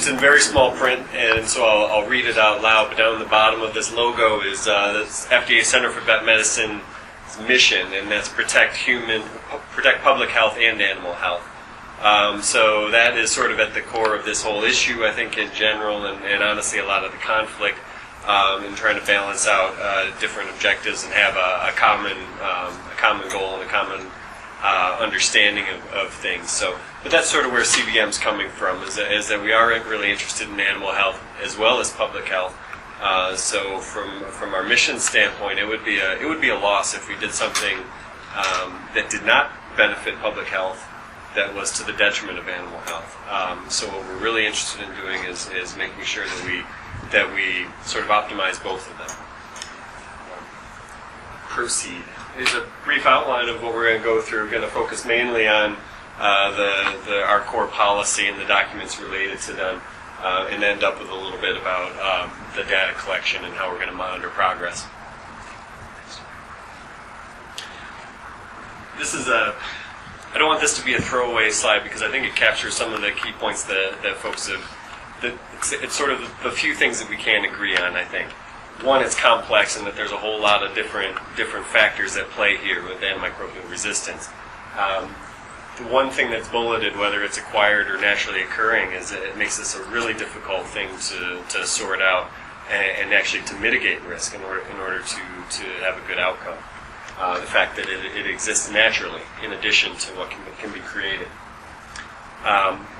It's in very small print, and so I'll read it out loud. But down the bottom of this logo is the FDA Center for Vet Medicine's mission, and that's protect public health and animal health. So that is sort of at the core of this whole issue, I think, in general, and honestly a lot of the conflict in trying to balance out different objectives and have a common goal and a common understanding of things. So, but that's sort of where CBM's coming from, is that we are really interested in animal health as well as public health. So from our mission standpoint, it would be a loss if we did something that did not benefit public health that was to the detriment of animal health. So what we're really interested in doing is making sure that we sort of optimize both of them. Proceed. Here's a brief outline of what we're going to go through. We're going to focus mainly on our core policy and the documents related to them, and end up with a little bit about the data collection and how we're going to monitor progress. This is I don't want this to be a throwaway slide because I think it captures some of the key points that folks have. It's sort of the few things that we can agree on, I think. One, it's complex and that there's a whole lot of different factors at play here with antimicrobial resistance. The one thing that's bulleted, whether it's acquired or naturally occurring, is that it makes this a really difficult thing to sort out and actually to mitigate risk in order to have a good outcome. The fact that it exists naturally in addition to what can be created.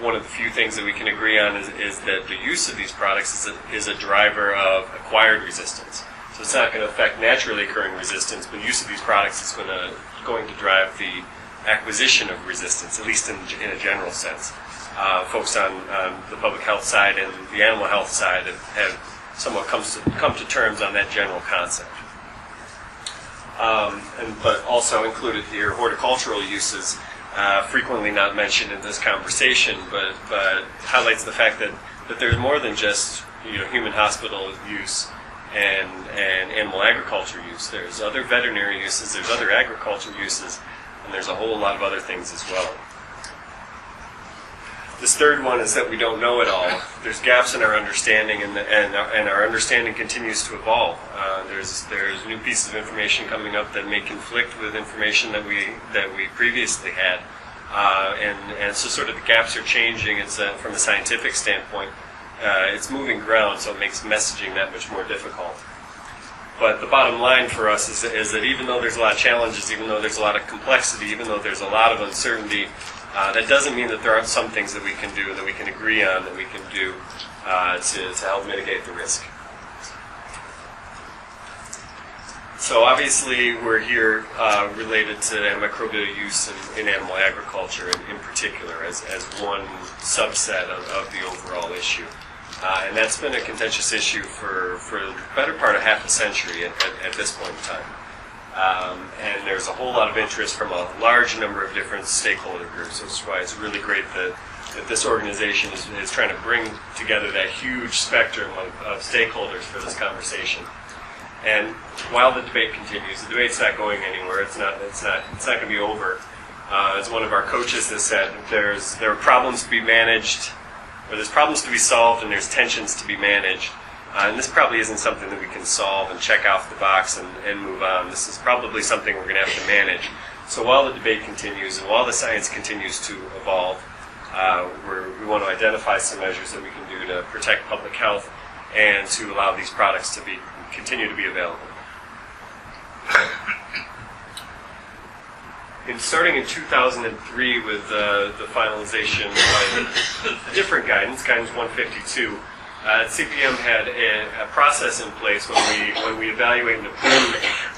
One of the few things that we can agree on is that the use of these products is a driver of acquired resistance. So it's not going to affect naturally occurring resistance, but use of these products is going to drive the acquisition of resistance, at least in a general sense. Folks on the public health side and the animal health side have somewhat come to terms on that general concept. But also included here, horticultural uses, frequently not mentioned in this conversation, but highlights the fact that there's more than just human hospital use and animal agriculture use. There's other veterinary uses, there's other agriculture uses, and there's a whole lot of other things as well. This third one is that we don't know it all. There's gaps in our understanding, and our understanding continues to evolve. There's new pieces of information coming up that may conflict with information that we previously had, and so sort of the gaps are changing. It's from a scientific standpoint, it's moving ground, so it makes messaging that much more difficult. But the bottom line for us is that even though there's a lot of challenges, even though there's a lot of complexity, even though there's a lot of uncertainty, that doesn't mean that there aren't some things that we can do, that we can agree on, that we can do to help mitigate the risk. So obviously we're here related to antimicrobial use in animal agriculture in particular as one subset of the overall issue. And that's been a contentious issue for the better part of half a century at this point in time. And there's a whole lot of interest from a large number of different stakeholder groups. That's why it's really great that this organization is trying to bring together that huge spectrum of stakeholders for this conversation. And while the debate continues, the debate's not going anywhere. It's not going to be over. As one of our coaches has said, there are problems to be managed, or there's problems to be solved, and there's tensions to be managed. And this probably isn't something that we can solve and check off the box and move on. This is probably something we're going to have to manage. So while the debate continues and while the science continues to evolve, we want to identify some measures that we can do to protect public health and to allow these products to continue to be available. Starting in 2003 with the finalization of a different guidance 152, CPM had a process in place when we evaluate and approve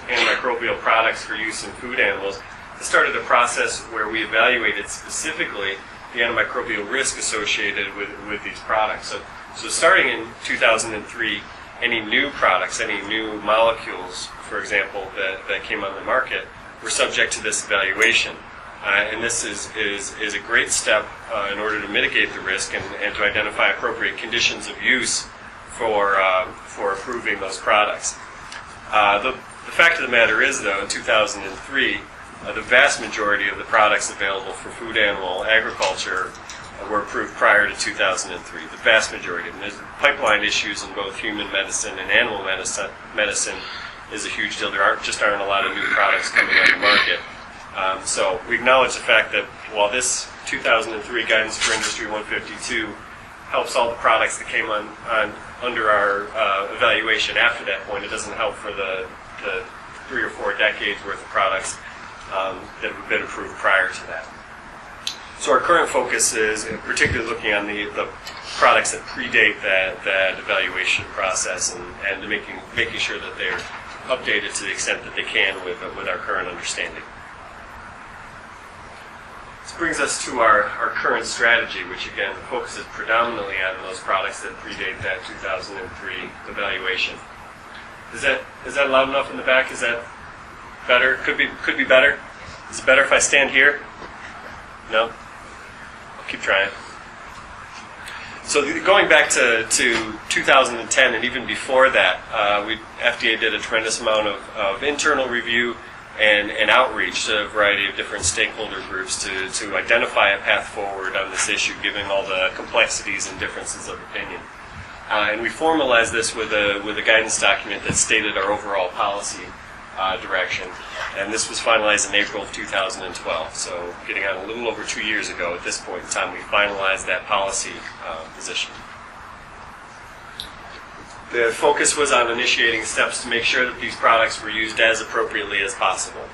antimicrobial products for use in food animals. It started a process where we evaluated specifically the antimicrobial risk associated with these products. So starting in 2003, any new products, any new molecules, for example, that came on the market were subject to this evaluation. And this is a great step in order to mitigate the risk and to identify appropriate conditions of use for approving those products. The fact of the matter is, though, in 2003, the vast majority of the products available for food animal agriculture were approved prior to 2003. The vast majority of them. There's pipeline issues in both human medicine and animal medicine is a huge deal. There aren't a lot of new products coming on the market. So we acknowledge the fact that while this 2003 Guidance for Industry 152 helps all the products that came on under our evaluation after that point, it doesn't help for the 3 or 4 decades worth of products that have been approved prior to that. So our current focus is particularly looking on the products that predate that evaluation process and making sure that they're updated to the extent that they can with our current understanding. This brings us to our current strategy, which again focuses predominantly on those products that predate that 2003 evaluation. Is that loud enough in the back? Is that better? Could be better. Is it better if I stand here? No? I'll keep trying. So going back to 2010 and even before that, FDA did a tremendous amount of internal review and outreach to a variety of different stakeholder groups to identify a path forward on this issue, given all the complexities and differences of opinion. And we formalized this with a guidance document that stated our overall policy direction. And this was finalized in April of 2012. So getting on a little over 2 years ago at this point in time, we finalized that policy position. The focus was on initiating steps to make sure that these products were used as appropriately as possible.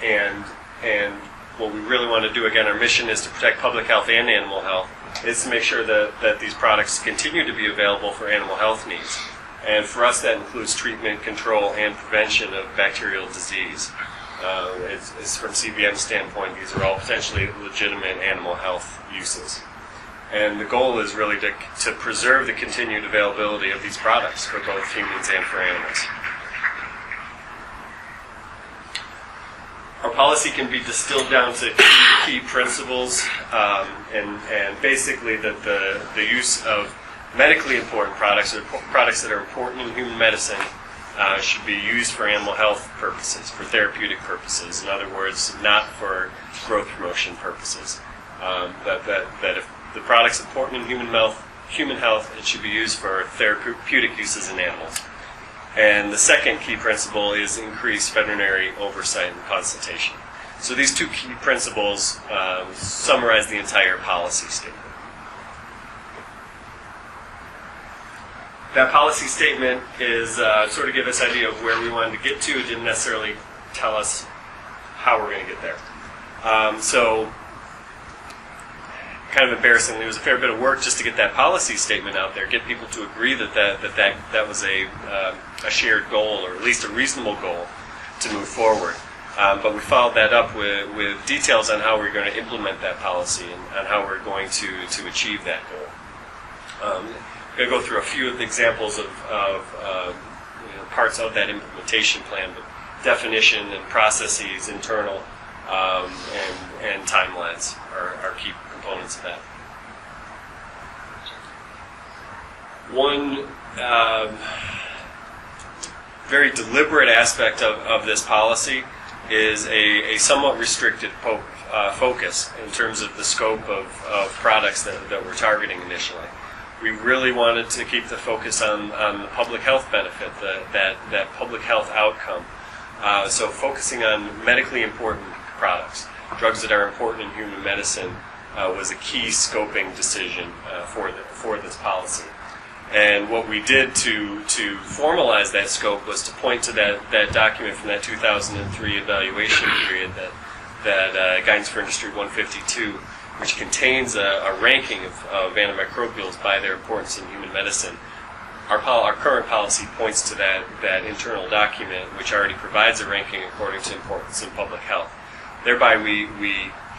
And what we really want to do, again, our mission is to protect public health and animal health, is to make sure that these products continue to be available for animal health needs. And for us, that includes treatment, control, and prevention of bacterial disease. It's from CVM's standpoint, these are all potentially legitimate animal health uses. And the goal is really to preserve the continued availability of these products for both humans and for animals. Our policy can be distilled down to key principles, and basically that the use of medically important products, or products that are important in human medicine, should be used for animal health purposes, for therapeutic purposes. In other words, not for growth promotion purposes. That if the product's important in human health, it should be used for therapeutic uses in animals. And the second key principle is increased veterinary oversight and consultation. So these two key principles summarize the entire policy statement. That policy statement is sort of give us an idea of where we wanted to get to. It didn't necessarily tell us how we're going to get there. So kind of embarrassingly, it was a fair bit of work just to get that policy statement out there, get people to agree that was a shared goal, or at least a reasonable goal to move forward. But we followed that up with details on how we're going to implement that policy and how we're going to achieve that goal. I'm going to go through a few of the examples of parts of that implementation plan, but definition and processes, internal, and timelines are key components of that. One very deliberate aspect of this policy is a somewhat restricted focus in terms of the scope of products that we're targeting initially. We really wanted to keep the focus on the public health benefit, that public health outcome. So focusing on medically important products, drugs that are important in human medicine, was a key scoping decision for this policy. And what we did to formalize that scope was to point to that document from that 2003 evaluation period, that Guidance for Industry 152, which contains a ranking of antimicrobials by their importance in human medicine. Our current policy points to that internal document, which already provides a ranking according to importance in public health. Thereby, we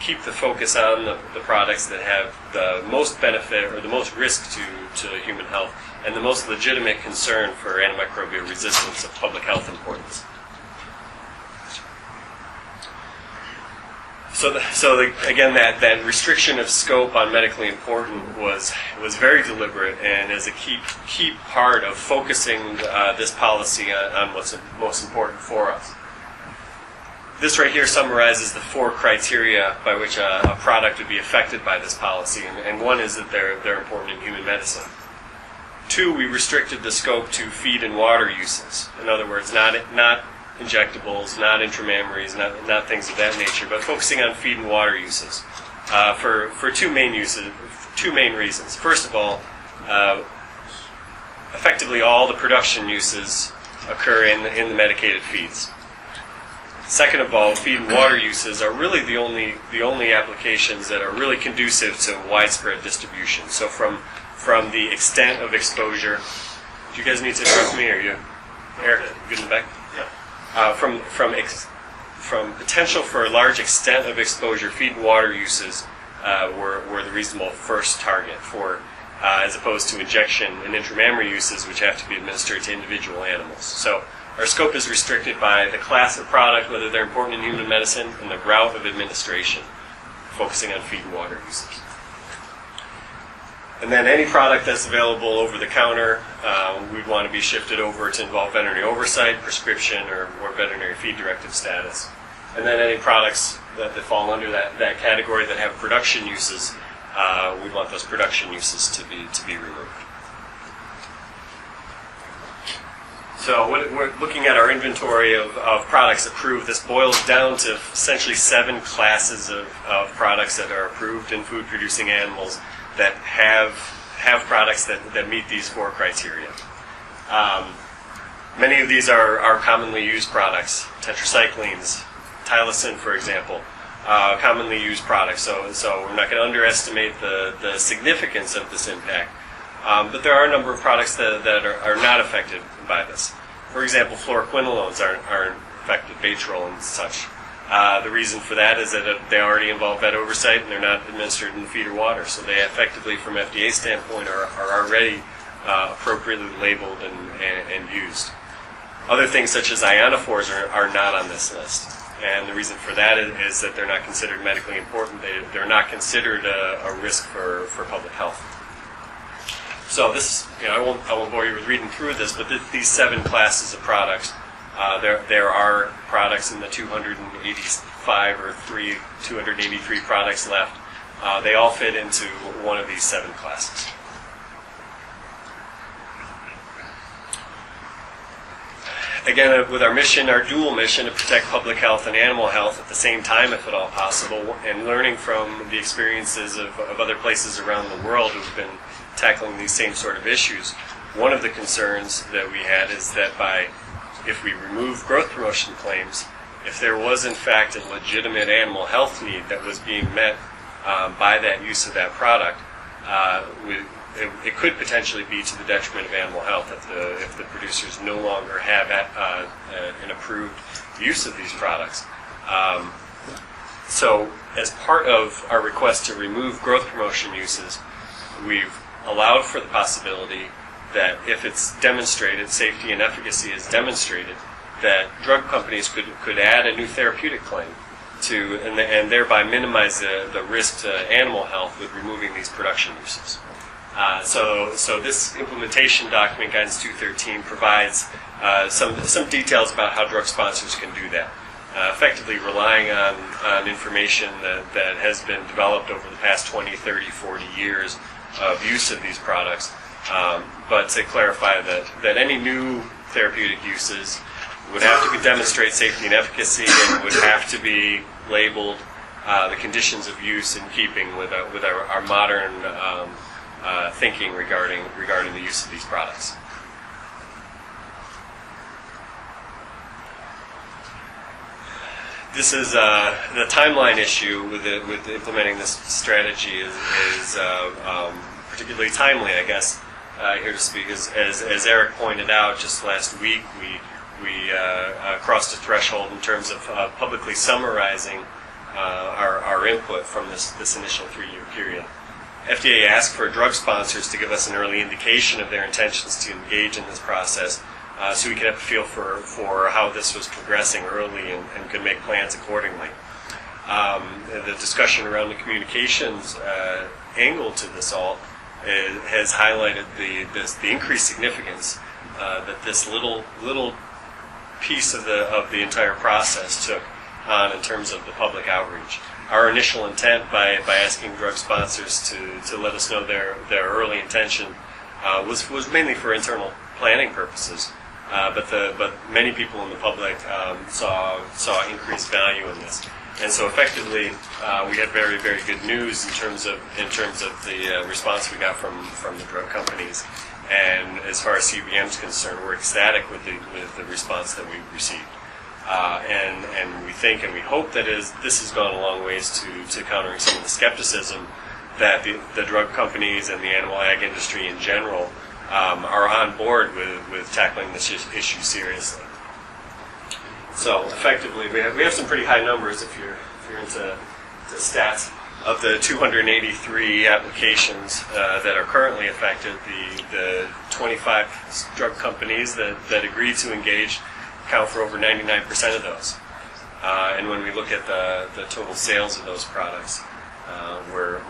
keep the focus on the products that have the most benefit or the most risk to human health and the most legitimate concern for antimicrobial resistance of public health importance. Again, that restriction of scope on medically important was very deliberate and is a key part of focusing this policy on what's most important for us. This right here summarizes the 4 criteria by which a product would be affected by this policy, and one is that they're important in human medicine. 2, we restricted the scope to feed and water uses. In other words, not injectables, not intramammaries, not things of that nature, but focusing on feed and water uses for two main reasons. First of all, effectively all the production uses occur in the medicated feeds. Second of all, feed and water uses are really the only applications that are really conducive to widespread distribution. So from the extent of exposure, do you guys need to interrupt me, or you, Eric, good in the back? Yeah. From potential for a large extent of exposure, feed and water uses were the reasonable first target for, as opposed to injection and intramammary uses, which have to be administered to individual animals. So our scope is restricted by the class of product, whether they're important in human medicine, and the route of administration, focusing on feed and water uses. And then any product that's available over the counter, we'd want to be shifted over to involve veterinary oversight, prescription, or veterinary feed directive status. And then any products that fall under that category that have production uses, we'd want those production uses to be removed. So we're looking at our inventory of products approved. This boils down to essentially 7 classes of products that are approved in food-producing animals that have products that meet these 4 criteria. Many of these are commonly used products. Tetracyclines, tylosin, for example, commonly used products. So we're not going to underestimate the significance of this impact. But there are a number of products that are not affected by this. For example, fluoroquinolones aren't affected, Baytril and such. The reason for that is that they already involve vet oversight and they're not administered in feed or water. So they effectively, from FDA standpoint, are already appropriately labeled and used. Other things such as ionophores are not on this list. And the reason for that is that they're not considered medically important. They're not considered a risk for public health. So this, I won't bore you with reading through this, but these 7 classes of products, there are products in the 285 or 283 products left. They all fit into one of these 7 classes. Again, with our mission, our dual mission to protect public health and animal health at the same time, if at all possible, and learning from the experiences of other places around the world who've been tackling these same sort of issues, one of the concerns that we had is that if we remove growth promotion claims, if there was in fact a legitimate animal health need that was being met by that use of that product, it could potentially be to the detriment of animal health if the producers no longer have an approved use of these products. So as part of our request to remove growth promotion uses, we've allowed for the possibility that if it's demonstrated, safety and efficacy is demonstrated, that drug companies could add a new therapeutic claim to and thereby minimize the risk to animal health with removing these production uses. So this implementation document, Guidance 213, provides some details about how drug sponsors can do that, effectively relying on information that has been developed over the past 20, 30, 40 years of use of these products. But to clarify that any new therapeutic uses would have to demonstrate safety and efficacy and would have to be labeled the conditions of use in keeping with our modern thinking regarding the use of these products. This is the timeline issue with implementing this strategy is particularly timely, I guess, here to speak. As Eric pointed out, just last week we crossed a threshold in terms of publicly summarizing our input from this initial 3-year period. FDA asked for drug sponsors to give us an early indication of their intentions to engage in this process, so we could have a feel for how this was progressing early and could make plans accordingly. The discussion around the communications angle to this all has highlighted the increased significance that this little piece of the entire process took on in terms of the public outreach. Our initial intent by asking drug sponsors to let us know their early intention was mainly for internal planning purposes, but many people in the public saw increased value in this, and so effectively we had very, very good news in terms of the response we got from the drug companies, and as far as CBM is concerned, we're ecstatic with the response that we received. And we think and we hope that this has gone a long ways to countering some of the skepticism that the drug companies and the animal ag industry in general are on board with tackling this issue seriously. So effectively, we have some pretty high numbers if you're into stats. Of the 283 applications that are currently affected, the 25 drug companies that agreed to engage account for over 99% of those. And when we look at the total sales of those products, we're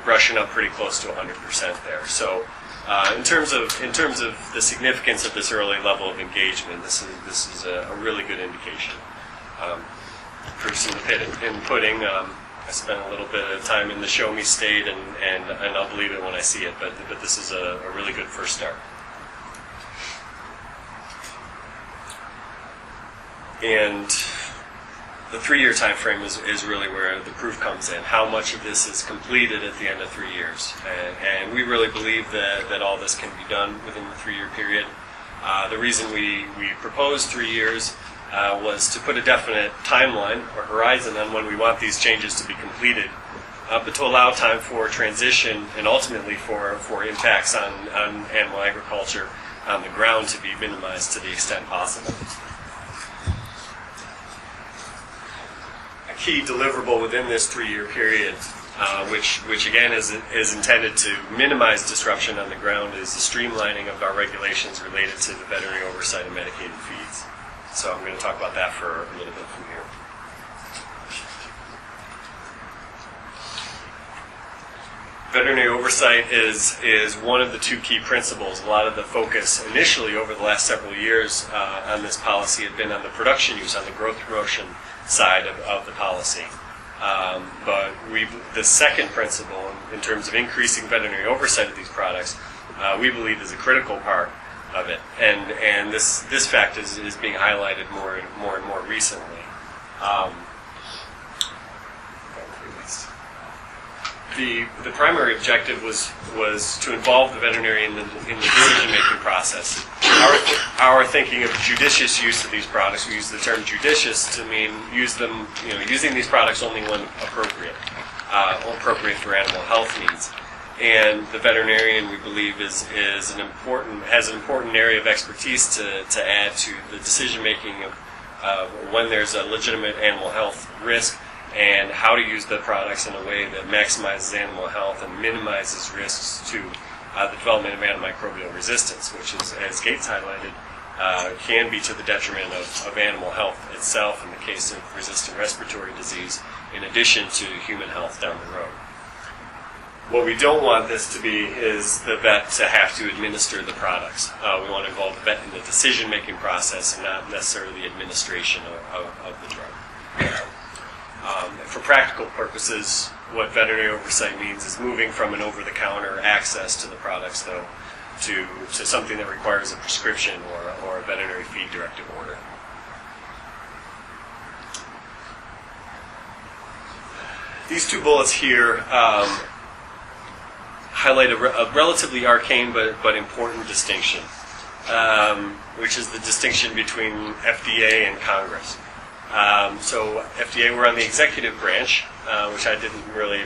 brushing up pretty close to 100% there. So in terms of the significance of this early level of engagement, this is a really good indication. Proof's in the pudding. I spent a little bit of time in the show me state, and I'll believe it when I see it. But this is a really good first start. And the 3-year time frame is really where the proof comes in. How much of this is completed at the end of 3 years? And we really believe that all this can be done within the 3-year period. The reason we proposed 3 years was to put a definite timeline or horizon on when we want these changes to be completed, but to allow time for transition and ultimately for impacts on animal agriculture on the ground to be minimized to the extent possible. A key deliverable within this 3-year period, which again is intended to minimize disruption on the ground, is the streamlining of our regulations related to the veterinary oversight of medicated feeds. So I'm going to talk about that for a little bit from here. Veterinary oversight is one of the 2 key principles. A lot of the focus initially over the last several years on this policy had been on the production use, on the growth promotion side of the policy. But the second principle, in terms of increasing veterinary oversight of these products, we believe is a critical part of it, and this fact is being highlighted more and more recently. The primary objective was to involve the veterinarian in the decision-making process. Our thinking of judicious use of these products, we use the term judicious to mean using these products only when appropriate for animal health needs. And the veterinarian, we believe, has an important area of expertise to add to the decision making of when there's a legitimate animal health risk, and how to use the products in a way that maximizes animal health and minimizes risks to the development of antimicrobial resistance, which is, as Gates highlighted, can be to the detriment of animal health itself in the case of resistant respiratory disease, in addition to human health down the road. What we don't want this to be is the vet to have to administer the products. We want to involve the vet in the decision-making process and not necessarily the administration of the drug. For practical purposes, what veterinary oversight means is moving from an over-the-counter access to the products, though, to something that requires a prescription or a veterinary feed directive order. These 2 bullets here highlight a relatively arcane but important distinction, which is the distinction between FDA and Congress. So FDA, we're on the executive branch, which I didn't really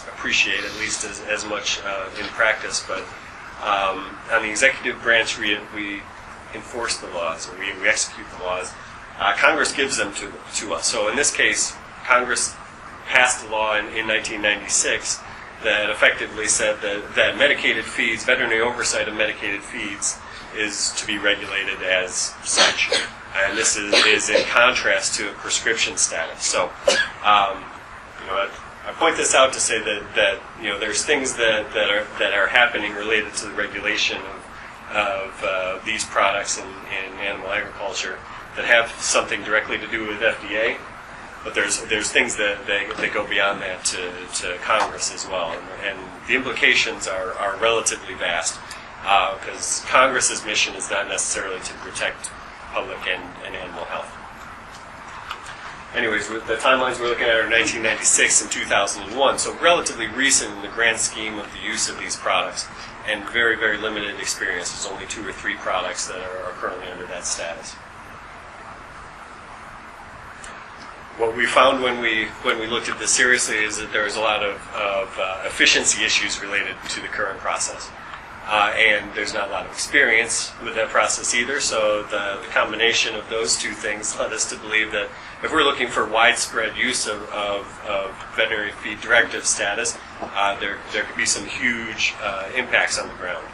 appreciate, at least as much in practice, but on the executive branch we enforce the laws, or we execute the laws. Congress gives them to us. So in this case, Congress passed a law in 1996 that effectively said that medicated feeds, veterinary oversight of medicated feeds, is to be regulated as such. And this is in contrast to a prescription status. So, I point this out to say that there's things that are happening related to the regulation of these products in animal agriculture that have something directly to do with FDA, But there's things that go beyond that to Congress as well, and the implications are relatively vast, because Congress's mission is not necessarily to protect public and animal health. Anyways, the timelines we're looking at are 1996 and 2001, so relatively recent in the grand scheme of the use of these products, and very, very limited experience. There's only 2 or 3 products that are currently under that status. What we found when we looked at this seriously is that there was a lot of efficiency issues related to the current process. And there's not a lot of experience with that process either, so the combination of those 2 things led us to believe that if we're looking for widespread use of veterinary feed directive status, there could be some huge impacts on the ground.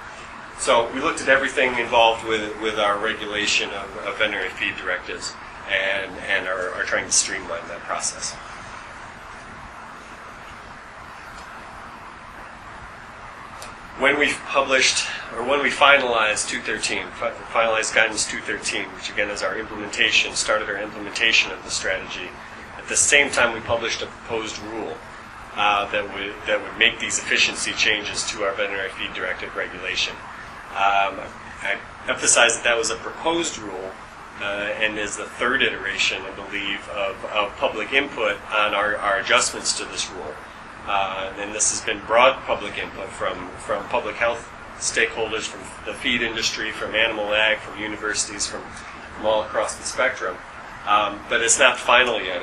So we looked at everything involved with our regulation of veterinary feed directives and are trying to streamline that process. When we published, or when we finalized 213, finalized guidance 213, which again is our implementation, started our implementation of the strategy, at the same time we published a proposed rule that would make these efficiency changes to our veterinary feed directive regulation. I emphasize that was a proposed rule and is the 3rd iteration, I believe, of public input on our adjustments to this rule. And this has been broad public input from public health stakeholders, from the feed industry, from animal ag, from universities, from all across the spectrum. But it's not final yet.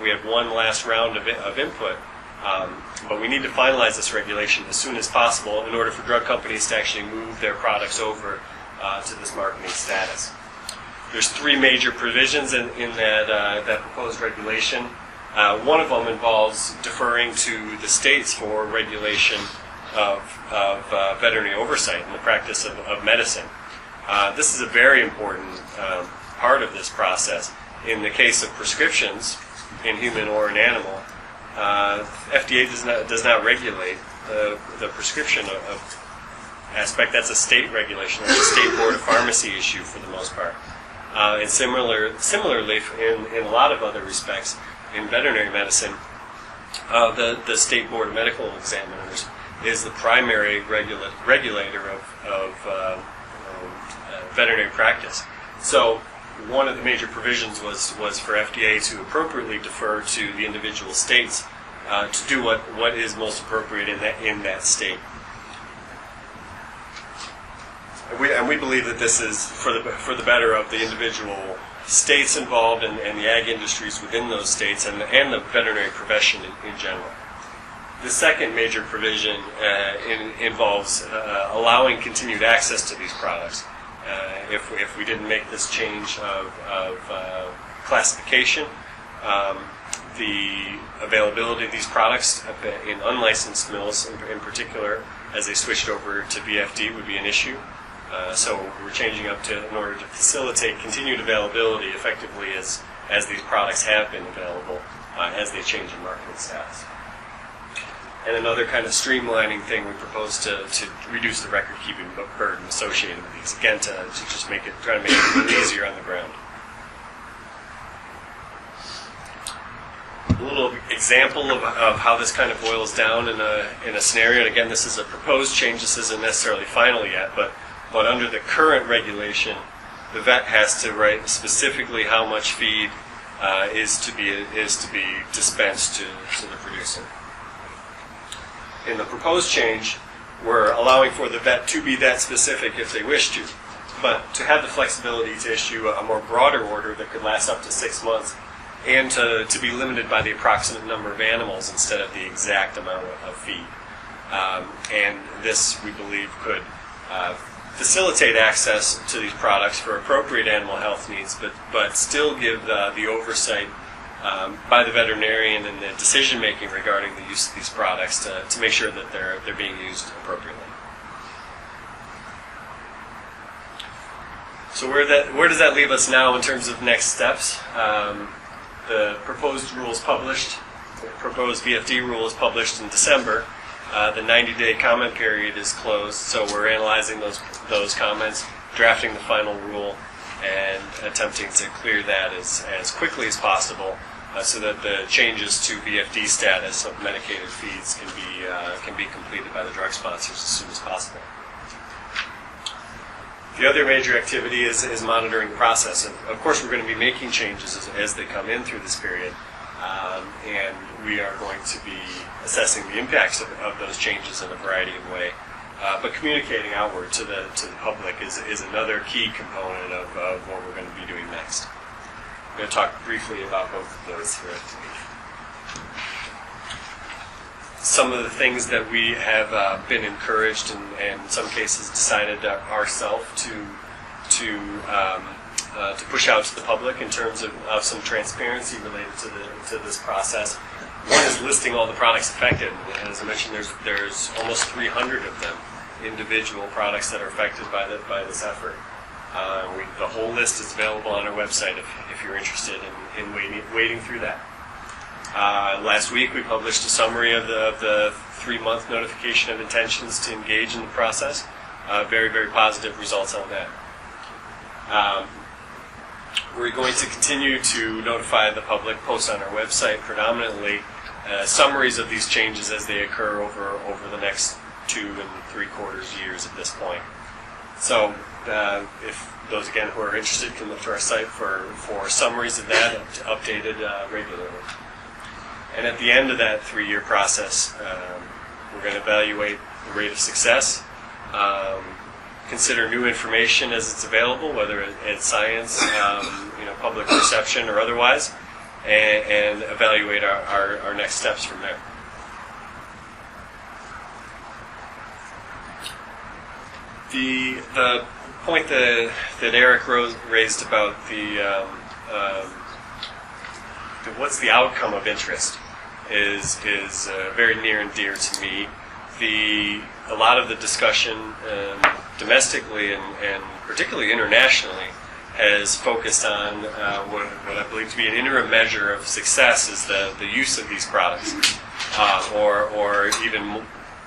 We have one last round of input, but we need to finalize this regulation as soon as possible in order for drug companies to actually move their products over to this marketing status. There's 3 major provisions in that proposed regulation. One of them involves deferring to the states for regulation of veterinary oversight in the practice of medicine. This is a very important part of this process. In the case of prescriptions, in human or in animal, FDA does not regulate the prescription of aspect. That's a state regulation. That's a state board of pharmacy issue for the most part. And similarly, in a lot of other respects, in veterinary medicine, the State Board of Medical Examiners is the primary regulator of veterinary practice. So one of the major provisions was for FDA to appropriately defer to the individual states to do what is most appropriate in that state. And we believe that this is for the better of the individual states involved and the ag industries within those states and the veterinary profession in general. The second major provision involves allowing continued access to these products. If we didn't make this change of classification, the availability of these products in unlicensed mills in particular, as they switched over to VFD, would be an issue. So we're changing up in order to facilitate continued availability effectively as these products have been available as they change in marketing status. And another kind of streamlining thing, we propose to reduce the record-keeping burden associated with these, again to just try to make it a little easier on the ground. A little example of how this kind of boils down in a scenario. And again, this is a proposed change. This isn't necessarily final yet, but under the current regulation, the vet has to write specifically how much feed is to be dispensed to the producer. In the proposed change, we're allowing for the vet to be that specific if they wish to, but to have the flexibility to issue a more broader order that could last up to 6 months, and to be limited by the approximate number of animals instead of the exact amount of feed. And this, we believe, could facilitate access to these products for appropriate animal health needs, but still give the oversight by the veterinarian and the decision-making regarding the use of these products to make sure that they're being used appropriately. So where does that leave us now in terms of next steps? The proposed rule is published. The proposed VFD rule is published in December. The 90-day comment period is closed, so we're analyzing those comments, drafting the final rule, and attempting to clear that as quickly as possible so that the changes to VFD status of medicated feeds can be completed by the drug sponsors as soon as possible. The other major activity is monitoring the process. And of course, we're going to be making changes as they come in through this period, and we are going to be assessing the impacts of those changes in a variety of ways. But communicating outward to the public is another key component of what we're going to be doing next. I'm going to talk briefly about both of those here. Some of the things that we have been encouraged and in some cases decided ourselves to push out to the public in terms of some transparency related to this process. One is listing all the products affected. And as I mentioned, there's almost 300 of them, individual products that are affected by this effort. The whole list is available on our website if you're interested in wading through that. Last week we published a summary of the 3-month notification of intentions to engage in the process. Very, very positive results on that. We're going to continue to notify the public, post on our website predominantly summaries of these changes as they occur over the next 2 3/4 years at this point. So if those again who are interested can look to our site for summaries of that updated regularly. And at the end of that 3-year process, we're going to evaluate the rate of success, consider new information as it's available, whether it's science, public perception, or otherwise, and evaluate our next steps from there. The point that Eric raised about what's the outcome of interest is very near and dear to me. A lot of the discussion domestically and particularly internationally has focused on what I believe to be an interim measure of success is the use of these products, or even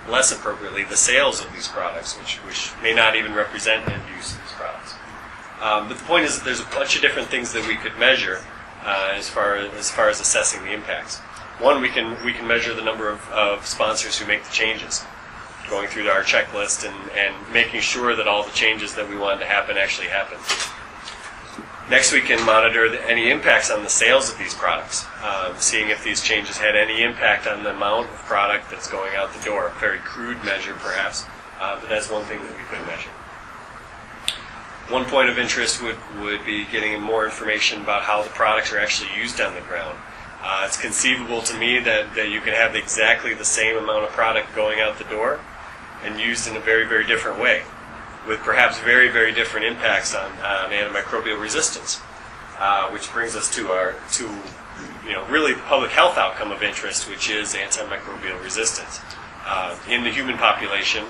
less appropriately, the sales of these products, which may not even represent end use of these products. But the point is that there's a bunch of different things that we could measure as far as assessing the impacts. One, we can measure the number of sponsors who make the changes, going through our checklist and making sure that all the changes that we wanted to happen actually happen. Next, we can monitor any impacts on the sales of these products, seeing if these changes had any impact on the amount of product that's going out the door. A very crude measure, perhaps, but that's one thing that we could measure. One point of interest would be getting more information about how the products are actually used on the ground. It's conceivable to me that you can have exactly the same amount of product going out the door and used in a very, very different way, with perhaps very, very different impacts on antimicrobial resistance, which brings us to really the public health outcome of interest, which is antimicrobial resistance in the human population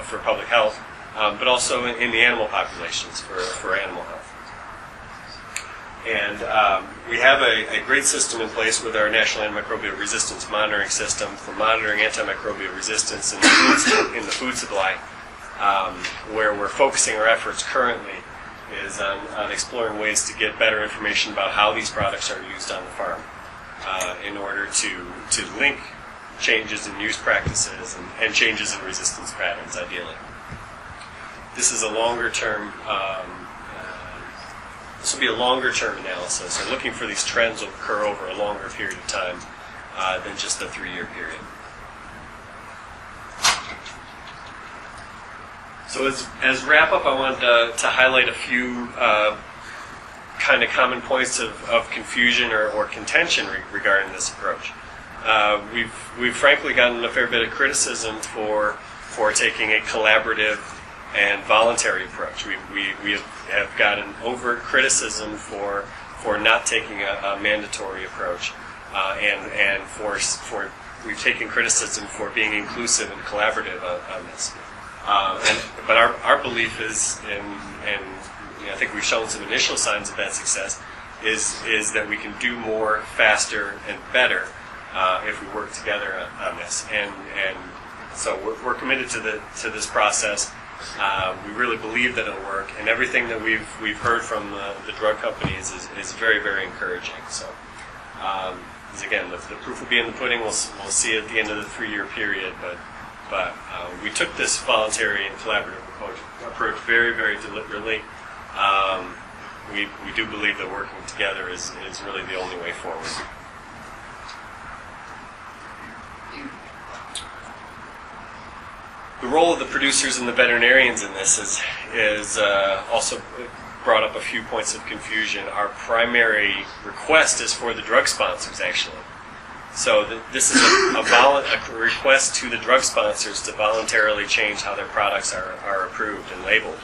for public health, but also in the animal populations for animal health. And we have a great system in place with our National Antimicrobial Resistance Monitoring System for monitoring antimicrobial resistance in the food supply. Where we're focusing our efforts currently is on exploring ways to get better information about how these products are used on the farm in order to link changes in use practices and changes in resistance patterns, ideally. This is a longer-term, this will be a longer-term analysis, so looking for these trends will occur over a longer period of time than just a 3-year period. So as wrap-up, I wanted to highlight a few kind of common points of confusion or contention regarding this approach. We've frankly gotten a fair bit of criticism for taking a collaborative and voluntary approach. We have gotten overt criticism for not taking a mandatory approach, and we've taken criticism for being inclusive and collaborative on this. But our belief is, and I think we've shown some initial signs of that success, is that we can do more, faster, and better if we work together on this. And so we're committed to this process. We really believe that it'll work, and everything that we've heard from the drug companies is very, very encouraging. So Because again, the proof will be in the pudding. We'll see at the end of the 3-year period. But we took this voluntary and collaborative approach very, very deliberately. We do believe that working together is really the only way forward. The role of the producers and the veterinarians in this is also brought up a few points of confusion. Our primary request is for the drug sponsors, actually. So this is a request to the drug sponsors to voluntarily change how their products are approved and labeled.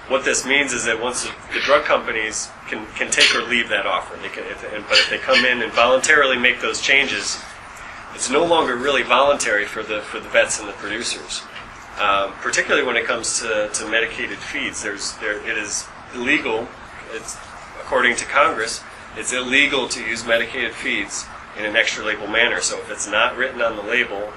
What this means is that once the drug companies can take or leave that offer, but if they come in and voluntarily make those changes, it's no longer really voluntary for the vets and the producers. Particularly when it comes to medicated feeds, it is illegal. It's according to Congress, it's illegal to use medicated feeds in an extra label manner. So if it's not written on the label,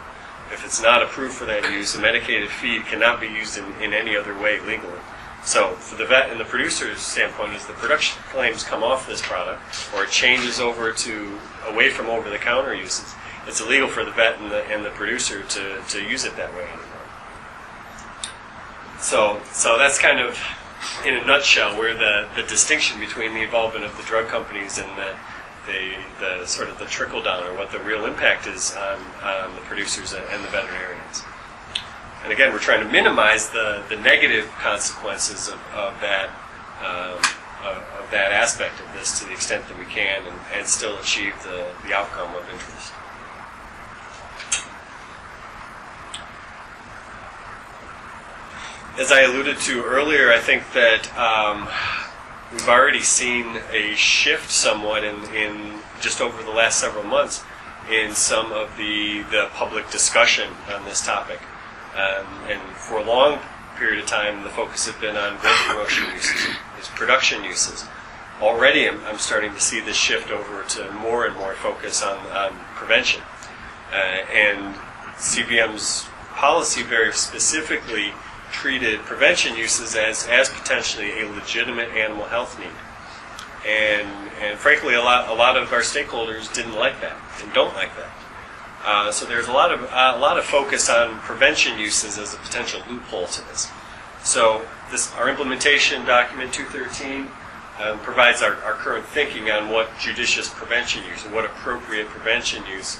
if it's not approved for that use, a medicated feed cannot be used in any other way legally. So for the vet and the producer's standpoint, as the production claims come off this product or it changes over to away from over-the-counter uses, it's illegal for the vet and the producer to use it that way anymore. So that's kind of, in a nutshell, where the distinction between the involvement of the drug companies and the sort of the trickle down, or what the real impact is on the producers and the veterinarians. And again, we're trying to minimize the negative consequences of that aspect of this to the extent that we can, and still achieve the outcome of interest. As I alluded to earlier, I think that we've already seen a shift somewhat in just over the last several months in some of the public discussion on this topic. And for a long period of time, the focus had been on growth promotion uses, production uses. Already I'm starting to see this shift over to more and more focus on prevention. And CVM's policy very specifically treated prevention uses as potentially a legitimate animal health need. And frankly, a lot of our stakeholders didn't like that and don't like that. So there's a lot of focus on prevention uses as a potential loophole to this. So our implementation document 213 provides our current thinking on what judicious prevention use and what appropriate prevention use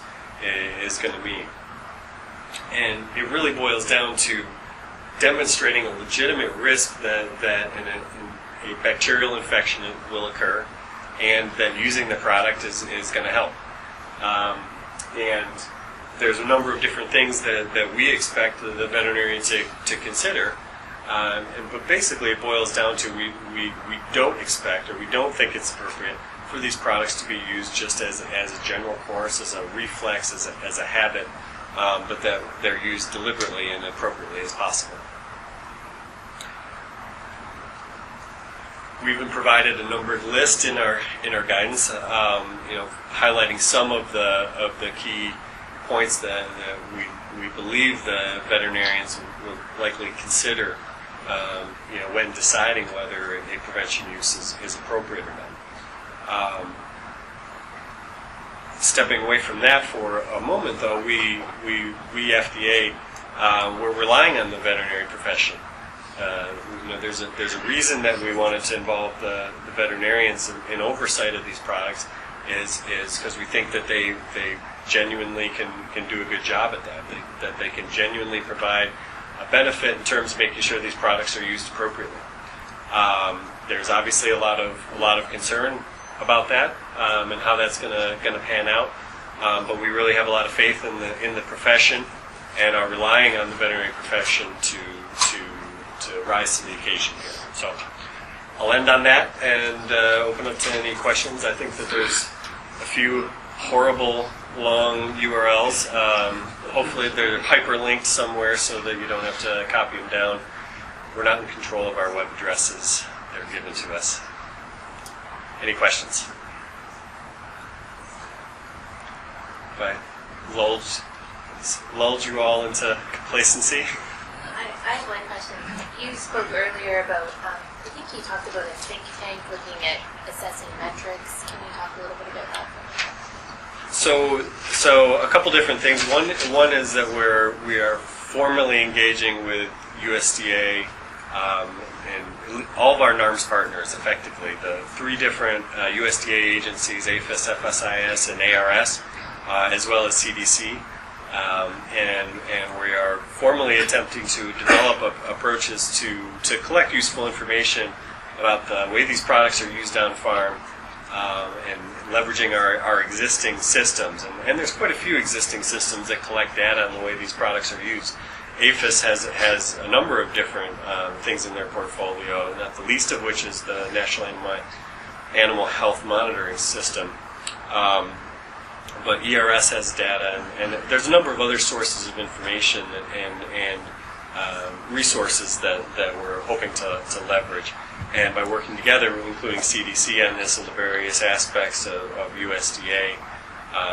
is going to mean. And it really boils down to demonstrating a legitimate risk that a bacterial infection will occur, and that using the product is going to help. And there's a number of different things that we expect the veterinarian to consider. But basically it boils down to we don't expect, or we don't think it's appropriate for these products to be used just as a general course, as a reflex, as a habit, but that they're used deliberately and appropriately as possible. We've been provided a numbered list in our guidance, highlighting some of the key points that we believe the veterinarians will likely consider, when deciding whether a prevention use is appropriate or not. Stepping away from that for a moment, though, we FDA, we're relying on the veterinary profession. There's a reason that we wanted to involve the veterinarians in oversight of these products is because we think that they genuinely can do a good job at that they can genuinely provide a benefit in terms of making sure these products are used appropriately. There's obviously a lot of concern about that and how that's going to pan out, but we really have a lot of faith in the profession and are relying on the veterinary profession to rise to the occasion here. So I'll end on that and open up to any questions. I think that there's a few horrible long URLs. Hopefully they're hyperlinked somewhere so that you don't have to copy them down. We're not in control of our web addresses. They're given to us. Any questions? Have I lulled you all into complacency? I have one question. You spoke earlier about, I think you talked about a think tank looking at assessing metrics. Can you talk a little bit about that? So a couple different things. One is that we are formally engaging with USDA and all of our NARMS partners, effectively the 3 different USDA agencies: APHIS, FSIS, and ARS, as well as CDC. And we are formally attempting to develop approaches to collect useful information about the way these products are used on farm, and leveraging our existing systems. And there's quite a few existing systems that collect data on the way these products are used. APHIS has a number of different things in their portfolio, not the least of which is the National Animal Health Monitoring System. But ERS has data, and there's a number of other sources of information and resources that we're hoping to leverage. And by working together, including CDC on this and the various aspects of USDA,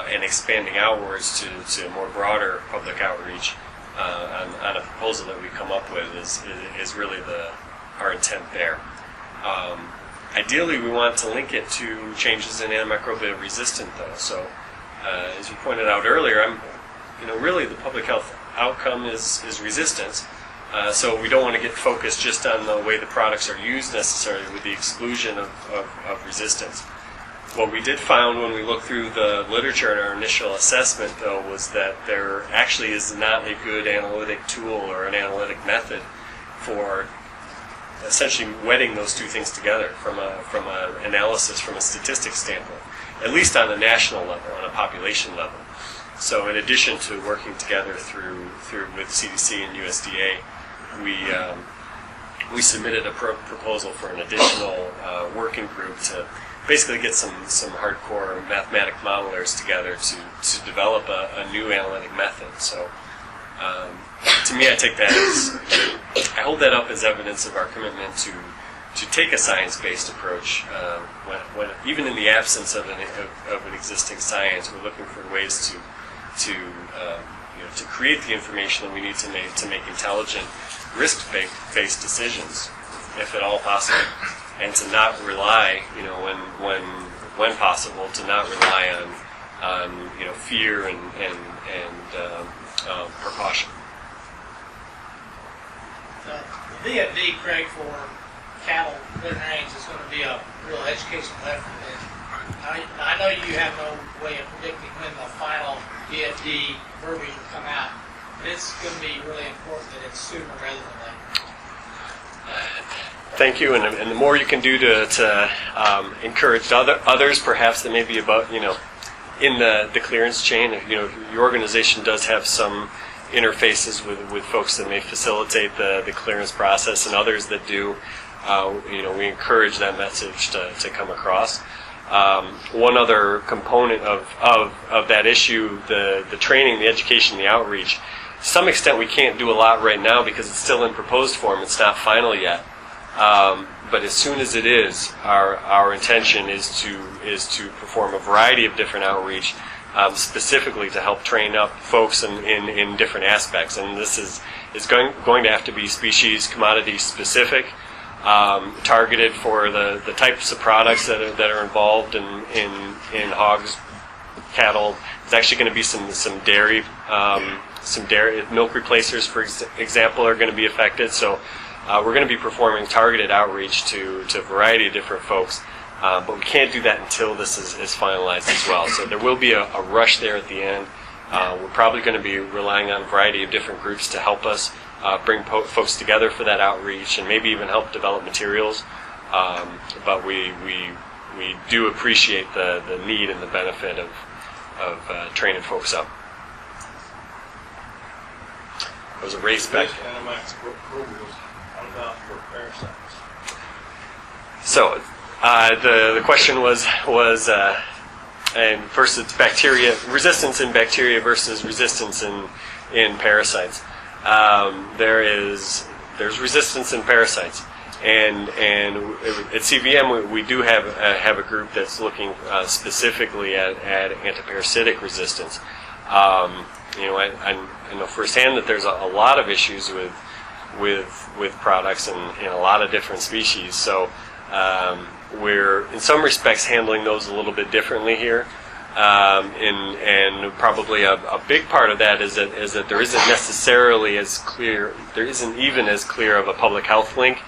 and expanding outwards to more broader public outreach on a proposal that we come up with is really our intent there. Ideally, we want to link it to changes in antimicrobial resistance, though. So, as you pointed out earlier, really the public health outcome is resistance. So we don't want to get focused just on the way the products are used necessarily, with the exclusion of resistance. What we did find when we looked through the literature in our initial assessment, though, was that there actually is not a good analytic tool or an analytic method for essentially wedding those two things together from an analysis, from a statistics standpoint, at least on a national level, on a population level. So in addition to working together through with CDC and USDA, we submitted a proposal for an additional working group to basically get some hardcore mathematic modelers together to develop a new analytic method. So to me, I take that I hold that up as evidence of our commitment to take a science-based approach. When even in the absence of an existing science, we're looking for ways to create the information that we need to make intelligent, risk-based decisions, if at all possible, and to not rely, when possible, to not rely on fear and precaution. The DFD, Craig, for cattle veterinarians is going to be a real educational effort. And I know you have no way of predicting when the final DFD verbiage will come out, but it's going to be really important that it's sooner rather than later. Thank you, and the more you can do to encourage others, perhaps that may be about in the clearance chain. If your organization does have some interfaces with folks that may facilitate the clearance process, and others that do, we encourage that message to come across. One other component of that issue, the training, the education, the outreach. To some extent, we can't do a lot right now because it's still in proposed form. It's not final yet. But as soon as it is, our intention is to perform a variety of different outreach, specifically to help train up folks in different aspects. And this is going to have to be species, commodity specific, targeted for the types of products that are involved in hogs, cattle. There's actually going to be some dairy milk replacers, for example, are going to be affected. So we're going to be performing targeted outreach to a variety of different folks, but we can't do that until this is finalized as well. So there will be a rush there at the end. We're probably going to be relying on a variety of different groups to help us bring folks together for that outreach, and maybe even help develop materials. But we do appreciate the need and the benefit of training folks up. There was a race back. So the question was and first it's bacteria resistance in bacteria versus resistance in parasites. There's resistance in parasites, and at CVM we do have a group that's looking specifically at antiparasitic resistance. I know firsthand that there's a lot of issues with products in a lot of different species. So we're in some respects handling those a little bit differently here. And probably a big part of that is that there isn't necessarily as clear, there isn't even as clear of a public health link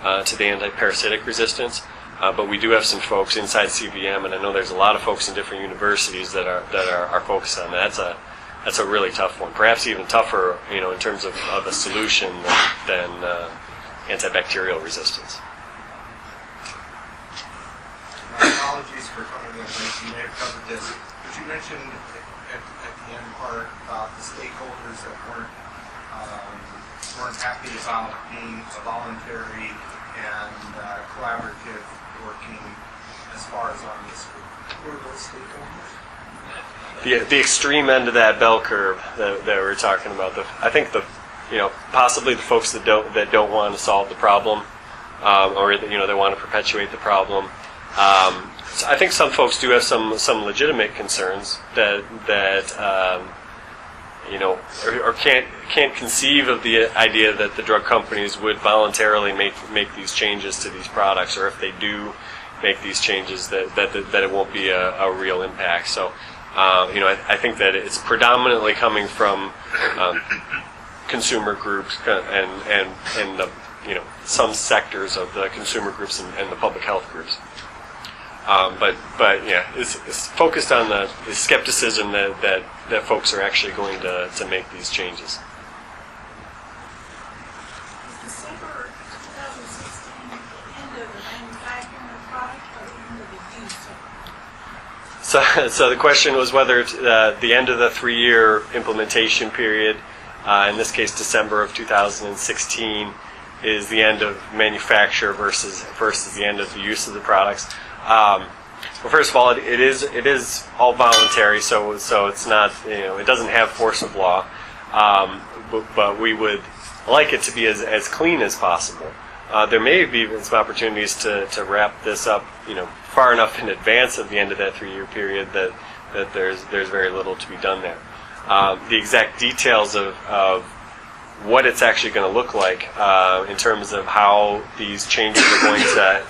to the antiparasitic resistance. But we do have some folks inside CVM, and I know there's a lot of folks in different universities that are focused on that. That's a really tough one, perhaps even tougher, in terms of a solution than antibacterial resistance. Apologies for coming in late. You may have covered this, but you mentioned at the end part about the stakeholders that weren't happy about being a voluntary and collaborative working as far as on this group. Who are those stakeholders? The extreme end of that bell curve that we're talking about. I think possibly the folks that don't want to solve the problem, or they want to perpetuate the problem. So I think some folks do have some legitimate concerns that or can't conceive of the idea that the drug companies would voluntarily make these changes to these products, or if they do make these changes that it won't be a real impact. So I think that it's predominantly coming from consumer groups and the some sectors of the consumer groups and the public health groups. But yeah, it's focused on the skepticism that folks are actually going to make these changes. December 2016, end of the manufacturing of the product or the end of the use? So the question was whether the end of the 3-year implementation period, in this case December of 2016, is the end of manufacture versus the end of the use of the products. Well, first of all, it is all voluntary, so it's not, it doesn't have force of law, but we would like it to be as clean as possible. There may be even some opportunities to wrap this up, far enough in advance of the end of that 3-year period that there's very little to be done there. The exact details of what it's actually going to look like in terms of how these changes are going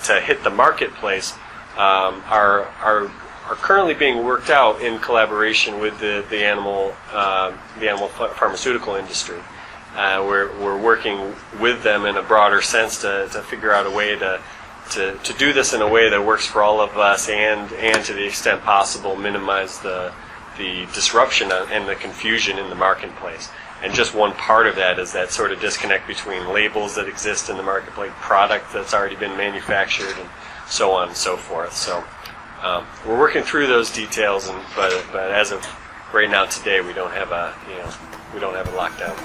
to hit the marketplace are currently being worked out in collaboration with the animal pharmaceutical industry. We're working with them in a broader sense to figure out a way to do this in a way that works for all of us and to the extent possible minimize the disruption and the confusion in the marketplace. And just one part of that is that sort of disconnect between labels that exist in the marketplace, product that's already been manufactured, and so on and so forth. So we're working through those details, but as of right now today, we don't have a lockdown.